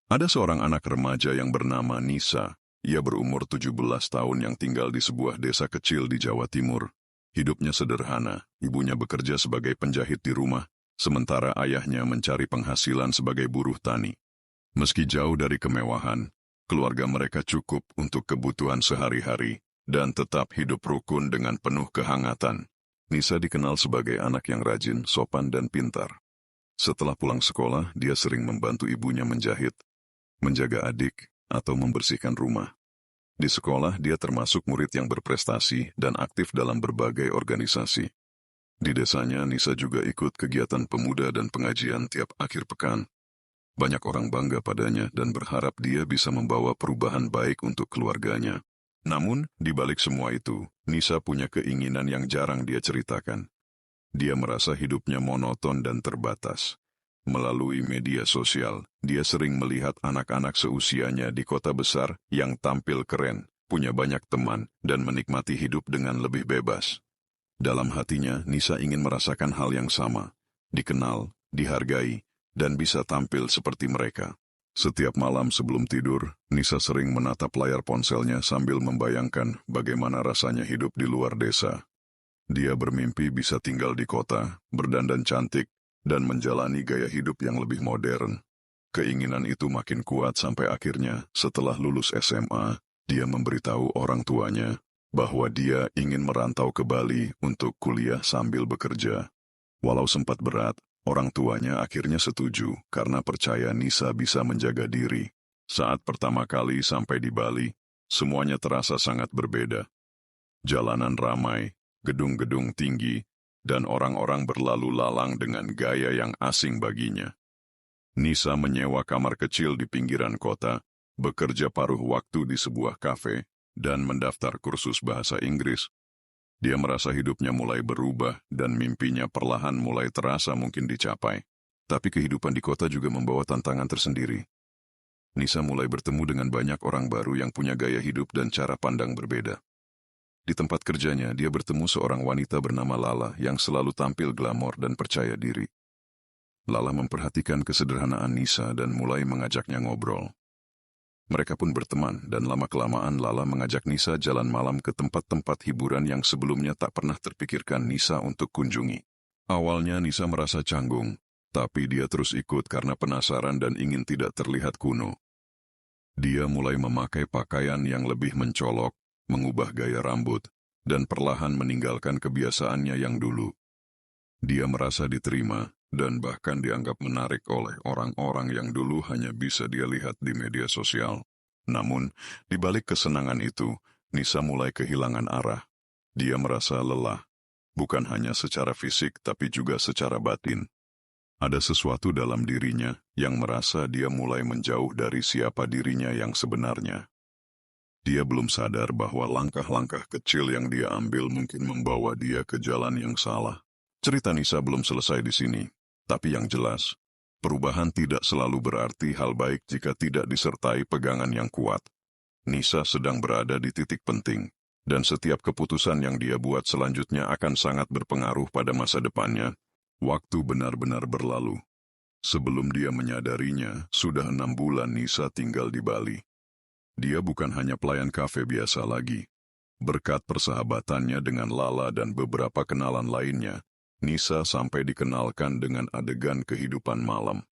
Ada seorang anak remaja yang bernama Nisa. Ia berumur 17 tahun yang tinggal di sebuah desa kecil di Jawa Timur. Hidupnya sederhana, ibunya bekerja sebagai penjahit di rumah, sementara ayahnya mencari penghasilan sebagai buruh tani. Meski jauh dari kemewahan, keluarga mereka cukup untuk kebutuhan sehari-hari dan tetap hidup rukun dengan penuh kehangatan. Nisa dikenal sebagai anak yang rajin, sopan, dan pintar. Setelah pulang sekolah, dia sering membantu ibunya menjahit, menjaga adik, atau membersihkan rumah. Di sekolah, dia termasuk murid yang berprestasi dan aktif dalam berbagai organisasi. Di desanya, Nisa juga ikut kegiatan pemuda dan pengajian tiap akhir pekan. Banyak orang bangga padanya dan berharap dia bisa membawa perubahan baik untuk keluarganya. Namun, di balik semua itu, Nisa punya keinginan yang jarang dia ceritakan. Dia merasa hidupnya monoton dan terbatas. Melalui media sosial, dia sering melihat anak-anak seusianya di kota besar yang tampil keren, punya banyak teman, dan menikmati hidup dengan lebih bebas. Dalam hatinya, Nisa ingin merasakan hal yang sama, dikenal, dihargai, dan bisa tampil seperti mereka. Setiap malam sebelum tidur, Nisa sering menatap layar ponselnya sambil membayangkan bagaimana rasanya hidup di luar desa. Dia bermimpi bisa tinggal di kota, berdandan cantik, dan menjalani gaya hidup yang lebih modern. Keinginan itu makin kuat sampai akhirnya, setelah lulus SMA, dia memberitahu orang tuanya bahwa dia ingin merantau ke Bali untuk kuliah sambil bekerja. Walau sempat berat, orang tuanya akhirnya setuju karena percaya Nisa bisa menjaga diri. Saat pertama kali sampai di Bali, semuanya terasa sangat berbeda. Jalanan ramai, gedung-gedung tinggi, dan orang-orang berlalu lalang dengan gaya yang asing baginya. Nisa menyewa kamar kecil di pinggiran kota, bekerja paruh waktu di sebuah kafe, dan mendaftar kursus bahasa Inggris. Dia merasa hidupnya mulai berubah dan mimpinya perlahan mulai terasa mungkin dicapai. Tapi kehidupan di kota juga membawa tantangan tersendiri. Nisa mulai bertemu dengan banyak orang baru yang punya gaya hidup dan cara pandang berbeda. Di tempat kerjanya, dia bertemu seorang wanita bernama Lala yang selalu tampil glamor dan percaya diri. Lala memperhatikan kesederhanaan Nisa dan mulai mengajaknya ngobrol. Mereka pun berteman dan lama-kelamaan Lala mengajak Nisa jalan malam ke tempat-tempat hiburan yang sebelumnya tak pernah terpikirkan Nisa untuk kunjungi. Awalnya Nisa merasa canggung, tapi dia terus ikut karena penasaran dan ingin tidak terlihat kuno. Dia mulai memakai pakaian yang lebih mencolok, mengubah gaya rambut, dan perlahan meninggalkan kebiasaannya yang dulu. Dia merasa diterima dan bahkan dianggap menarik oleh orang-orang yang dulu hanya bisa dia lihat di media sosial. Namun, di balik kesenangan itu, Nisa mulai kehilangan arah. Dia merasa lelah, bukan hanya secara fisik tapi juga secara batin. Ada sesuatu dalam dirinya yang merasa dia mulai menjauh dari siapa dirinya yang sebenarnya. Dia belum sadar bahwa langkah-langkah kecil yang dia ambil mungkin membawa dia ke jalan yang salah. Cerita Nisa belum selesai di sini, tapi yang jelas, perubahan tidak selalu berarti hal baik jika tidak disertai pegangan yang kuat. Nisa sedang berada di titik penting, dan setiap keputusan yang dia buat selanjutnya akan sangat berpengaruh pada masa depannya. Waktu benar-benar berlalu. Sebelum dia menyadarinya, sudah 6 bulan Nisa tinggal di Bali. Dia bukan hanya pelayan kafe biasa lagi. Berkat persahabatannya dengan Lala dan beberapa kenalan lainnya, Nisa sampai dikenalkan dengan adegan kehidupan malam.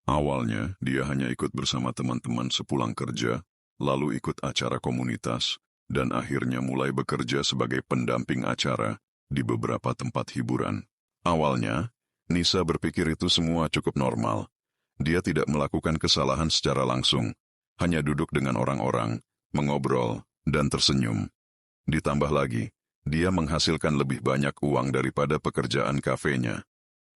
Awalnya, dia hanya ikut bersama teman-teman sepulang kerja, lalu ikut acara komunitas, dan akhirnya mulai bekerja sebagai pendamping acara di beberapa tempat hiburan. Awalnya, Nisa berpikir itu semua cukup normal. Dia tidak melakukan kesalahan secara langsung, hanya duduk dengan orang-orang, mengobrol, dan tersenyum. Ditambah lagi, dia menghasilkan lebih banyak uang daripada pekerjaan kafenya.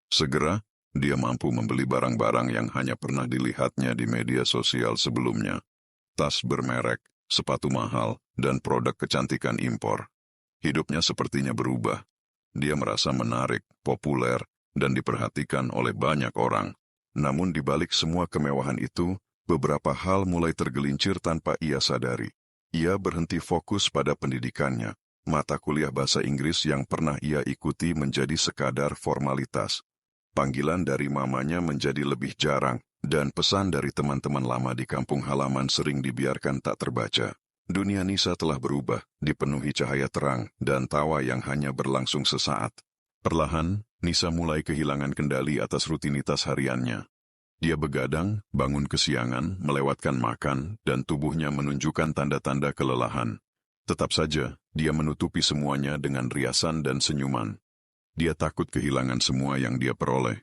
Segera, dia mampu membeli barang-barang yang hanya pernah dilihatnya di media sosial sebelumnya. Tas bermerek, sepatu mahal, dan produk kecantikan impor. Hidupnya sepertinya berubah. Dia merasa menarik, populer, dan diperhatikan oleh banyak orang. Namun di balik semua kemewahan itu, beberapa hal mulai tergelincir tanpa ia sadari. Ia berhenti fokus pada pendidikannya. Mata kuliah bahasa Inggris yang pernah ia ikuti menjadi sekadar formalitas. Panggilan dari mamanya menjadi lebih jarang, dan pesan dari teman-teman lama di kampung halaman sering dibiarkan tak terbaca. Dunia Nisa telah berubah, dipenuhi cahaya terang dan tawa yang hanya berlangsung sesaat. Perlahan, Nisa mulai kehilangan kendali atas rutinitas hariannya. Dia begadang, bangun kesiangan, melewatkan makan, dan tubuhnya menunjukkan tanda-tanda kelelahan. Tetap saja, dia menutupi semuanya dengan riasan dan senyuman. Dia takut kehilangan semua yang dia peroleh.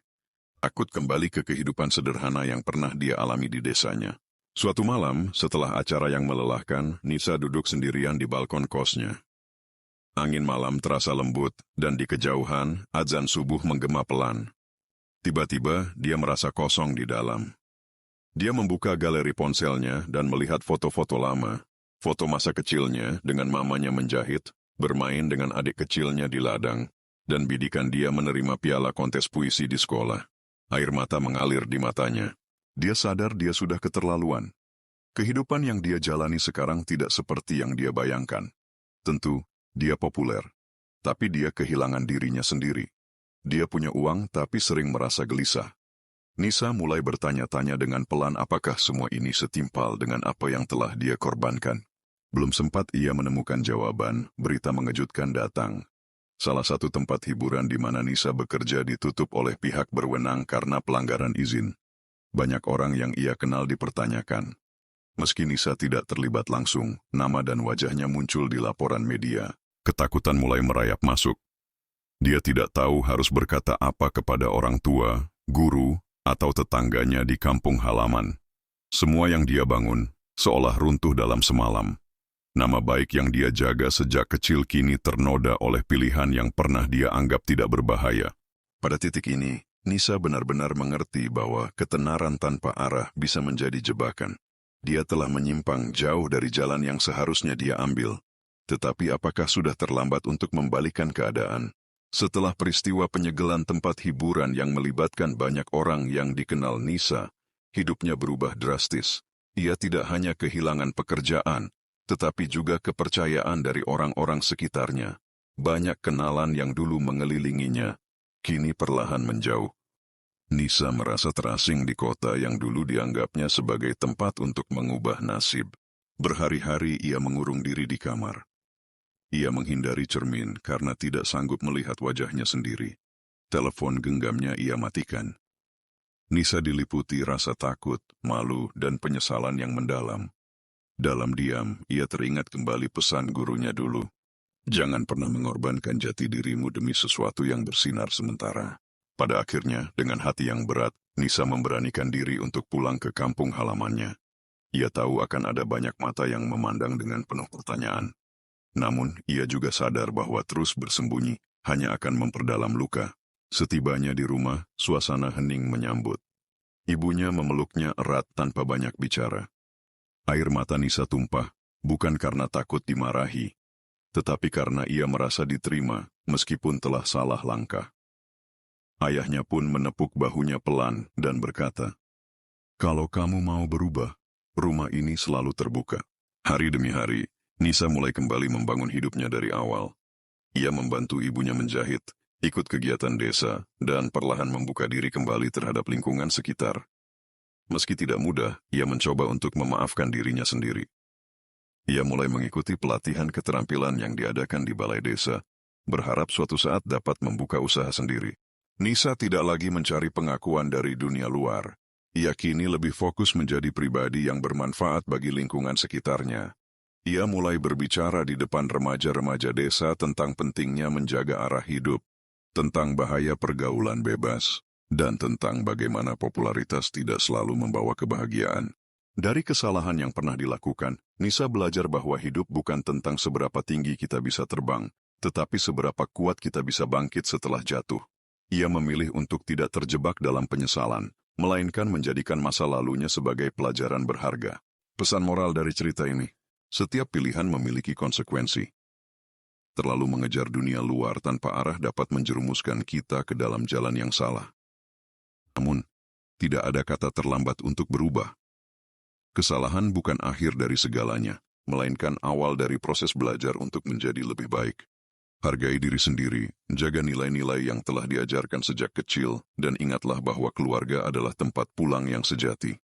Takut kembali ke kehidupan sederhana yang pernah dia alami di desanya. Suatu malam, setelah acara yang melelahkan, Nisa duduk sendirian di balkon kosnya. Angin malam terasa lembut, dan di kejauhan, azan subuh menggema pelan. Tiba-tiba, dia merasa kosong di dalam. Dia membuka galeri ponselnya dan melihat foto-foto lama. Foto masa kecilnya dengan mamanya menjahit, bermain dengan adik kecilnya di ladang, dan bidikan dia menerima piala kontes puisi di sekolah. Air mata mengalir di matanya. Dia sadar dia sudah keterlaluan. Kehidupan yang dia jalani sekarang tidak seperti yang dia bayangkan. Tentu, dia populer. Tapi dia kehilangan dirinya sendiri. Dia punya uang tapi sering merasa gelisah. Nisa mulai bertanya-tanya dengan pelan apakah semua ini setimpal dengan apa yang telah dia korbankan. Belum sempat ia menemukan jawaban, berita mengejutkan datang. Salah satu tempat hiburan di mana Nisa bekerja ditutup oleh pihak berwenang karena pelanggaran izin. Banyak orang yang ia kenal dipertanyakan. Meski Nisa tidak terlibat langsung, nama dan wajahnya muncul di laporan media. Ketakutan mulai merayap masuk. Dia tidak tahu harus berkata apa kepada orang tua, guru, atau tetangganya di kampung halaman. Semua yang dia bangun, seolah runtuh dalam semalam. Nama baik yang dia jaga sejak kecil kini ternoda oleh pilihan yang pernah dia anggap tidak berbahaya. Pada titik ini, Nisa benar-benar mengerti bahwa ketenaran tanpa arah bisa menjadi jebakan. Dia telah menyimpang jauh dari jalan yang seharusnya dia ambil. Tetapi apakah sudah terlambat untuk membalikan keadaan? Setelah peristiwa penyegelan tempat hiburan yang melibatkan banyak orang yang dikenal Nisa, hidupnya berubah drastis. Ia tidak hanya kehilangan pekerjaan, tetapi juga kepercayaan dari orang-orang sekitarnya. Banyak kenalan yang dulu mengelilinginya, kini perlahan menjauh. Nisa merasa terasing di kota yang dulu dianggapnya sebagai tempat untuk mengubah nasib. Berhari-hari ia mengurung diri di kamar. Ia menghindari cermin karena tidak sanggup melihat wajahnya sendiri. Telepon genggamnya ia matikan. Nisa diliputi rasa takut, malu, dan penyesalan yang mendalam. Dalam diam, ia teringat kembali pesan gurunya dulu. Jangan pernah mengorbankan jati dirimu demi sesuatu yang bersinar sementara. Pada akhirnya, dengan hati yang berat, Nisa memberanikan diri untuk pulang ke kampung halamannya. Ia tahu akan ada banyak mata yang memandang dengan penuh pertanyaan. Namun, ia juga sadar bahwa terus bersembunyi hanya akan memperdalam luka. Setibanya di rumah, suasana hening menyambut. Ibunya memeluknya erat tanpa banyak bicara. Air mata Nisa tumpah, bukan karena takut dimarahi, tetapi karena ia merasa diterima meskipun telah salah langkah. Ayahnya pun menepuk bahunya pelan dan berkata, "Kalau kamu mau berubah, rumah ini selalu terbuka." Hari demi hari, Nisa mulai kembali membangun hidupnya dari awal. Ia membantu ibunya menjahit, ikut kegiatan desa, dan perlahan membuka diri kembali terhadap lingkungan sekitar. Meski tidak mudah, ia mencoba untuk memaafkan dirinya sendiri. Ia mulai mengikuti pelatihan keterampilan yang diadakan di balai desa, berharap suatu saat dapat membuka usaha sendiri. Nisa tidak lagi mencari pengakuan dari dunia luar. Ia kini lebih fokus menjadi pribadi yang bermanfaat bagi lingkungan sekitarnya. Ia mulai berbicara di depan remaja-remaja desa tentang pentingnya menjaga arah hidup, tentang bahaya pergaulan bebas, dan tentang bagaimana popularitas tidak selalu membawa kebahagiaan. Dari kesalahan yang pernah dilakukan, Nisa belajar bahwa hidup bukan tentang seberapa tinggi kita bisa terbang, tetapi seberapa kuat kita bisa bangkit setelah jatuh. Ia memilih untuk tidak terjebak dalam penyesalan, melainkan menjadikan masa lalunya sebagai pelajaran berharga. Pesan moral dari cerita ini: setiap pilihan memiliki konsekuensi. Terlalu mengejar dunia luar tanpa arah dapat menjerumuskan kita ke dalam jalan yang salah. Namun, tidak ada kata terlambat untuk berubah. Kesalahan bukan akhir dari segalanya, melainkan awal dari proses belajar untuk menjadi lebih baik. Hargai diri sendiri, jaga nilai-nilai yang telah diajarkan sejak kecil, dan ingatlah bahwa keluarga adalah tempat pulang yang sejati.